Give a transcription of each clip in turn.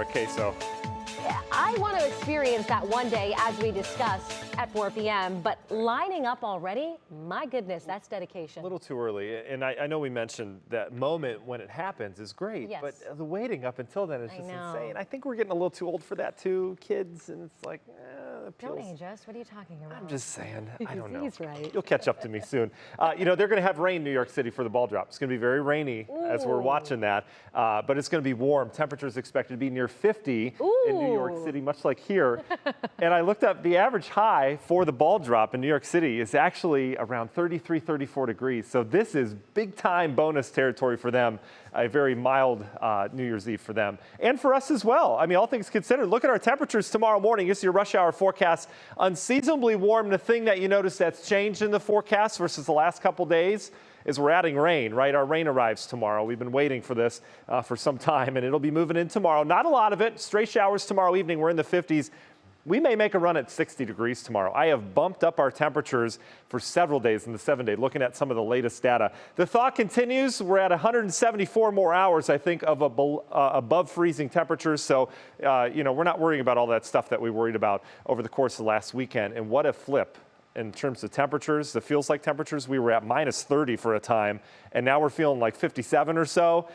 Okay, so I want to experience that one day, as we discussed at 4 p.m., but lining up already, my goodness, that's dedication. a little too early. And I know we mentioned that moment when it happens is great, Yes. but the waiting up until then is I just know. insane. I think we're getting a little too old for that too, kids, and it's like, it Don't feels- age us. What are you talking about? I'm just saying, I don't know. He's right. You'll catch up to me soon. They're going to have rain in New York City for the ball drop. It's going to be very rainy as we're watching that, but it's going to be warm. Temperatures expected to be near 50 in New York Ooh. City, much like here. And I looked up the average high for the ball drop in New York City is actually around 33, 34 degrees. So this is big time bonus territory for them. A very mild New Year's Eve for them and for us as well. I mean, all things considered, look at our temperatures tomorrow morning. This is your rush hour forecast. Unseasonably warm. The thing that you notice that's changed in the forecast versus the last couple days is we're adding rain, right? Our rain arrives tomorrow. We've been waiting for this for some time, and it'll be moving in tomorrow. Not a lot of it. Stray showers tomorrow evening. We're in the 50s. We may make a run at 60 degrees tomorrow. I have bumped up our temperatures for several days in the 7-day, looking at some of the latest data. The thaw continues. We're at 174 more hours, I think, of above freezing temperatures. So, we're not worrying about all that stuff that we worried about over the course of last weekend. And what a flip in terms of temperatures. The feels like temperatures, we were at minus 30 for a time, and now we're feeling like 57 or so.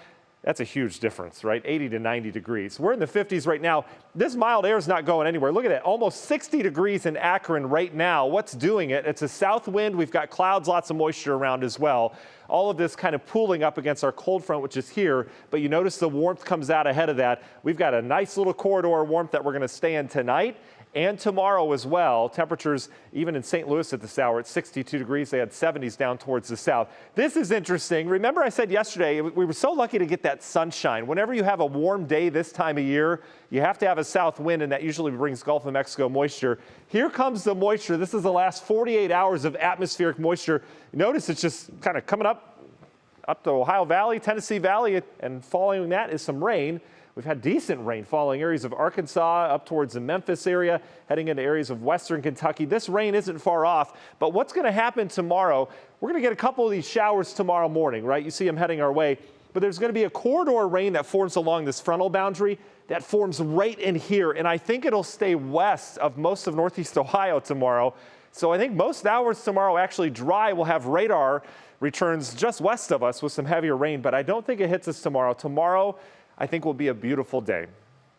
That's a huge difference, right? 80 to 90 degrees. We're in the 50s right now. This mild air is not going anywhere. Look at it, almost 60 degrees in Akron right now. What's doing it? It's a south wind. We've got clouds, lots of moisture around as well. All of this kind of pooling up against our cold front, which is here. But you notice the warmth comes out ahead of that. We've got a nice little corridor of warmth that we're going to stay in tonight and tomorrow as well. Temperatures, even in St. Louis at this hour, at 62 degrees. They had 70s down towards the south. This is interesting. Remember I said yesterday, we were so lucky to get that sunshine. Whenever you have a warm day this time of year, you have to have a south wind, and that usually brings Gulf of Mexico moisture. Here comes the moisture. This is the last 48 hours of atmospheric moisture. Notice it's just kind of coming up to Ohio Valley, Tennessee Valley, and following that is some rain. We've had decent rain falling areas of Arkansas up towards the Memphis area, heading into areas of western Kentucky. This rain isn't far off, but what's going to happen tomorrow, we're going to get a couple of these showers tomorrow morning, right? You see them heading our way, but there's going to be a corridor rain that forms along this frontal boundary that forms right in here, and I think it'll stay west of most of northeast Ohio tomorrow. So I think most hours tomorrow actually dry. We'll have radar returns just west of us with some heavier rain, but I don't think it hits us tomorrow. Tomorrow, I think will be a beautiful day.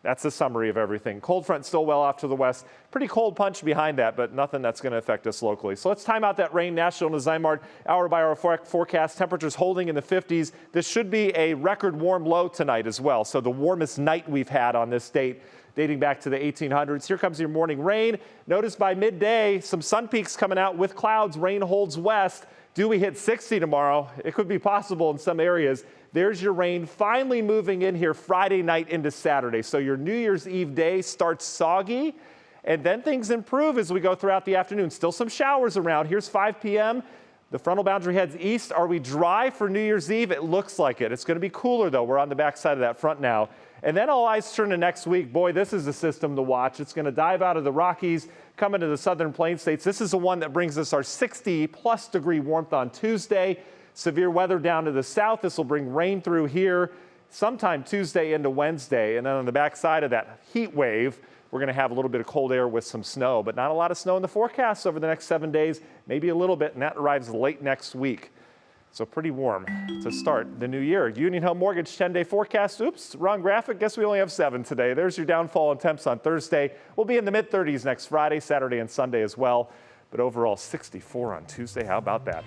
That's the summary of everything. Cold front still well off to the west. Pretty cold punch behind that, but nothing that's going to affect us locally. So let's time out that rain. National and Zymart hour-by-hour forecast. Temperatures holding in the 50s. This should be a record warm low tonight as well. So the warmest night we've had on this date, dating back to the 1800s. Here comes your morning rain. Notice by midday, some sun peaks coming out with clouds. Rain holds west. Do we hit 60 tomorrow? It could be possible in some areas. There's your rain finally moving in here Friday night into Saturday. So your New Year's Eve day starts soggy, and then things improve as we go throughout the afternoon. Still some showers around. Here's 5 p.m. The frontal boundary heads east. Are we dry for New Year's Eve? It looks like it. It's going to be cooler, though. We're on the backside of that front now. And then all eyes turn to next week. Boy, this is the system to watch. It's going to dive out of the Rockies, come into the southern plain states. This is the one that brings us our 60-plus degree warmth on Tuesday. Severe weather down to the south. This will bring rain through here sometime Tuesday into Wednesday. And then on the backside of that heat wave, we're going to have a little bit of cold air with some snow, but not a lot of snow in the forecast over the next 7 days, maybe a little bit, and that arrives late next week. So pretty warm to start the new year. Union Home Mortgage 10-day forecast. Oops, wrong graphic. Guess we only have 7 today. There's your downfall in temps on Thursday. We'll be in the mid-30s next Friday, Saturday, and Sunday as well. But overall, 64 on Tuesday. How about that?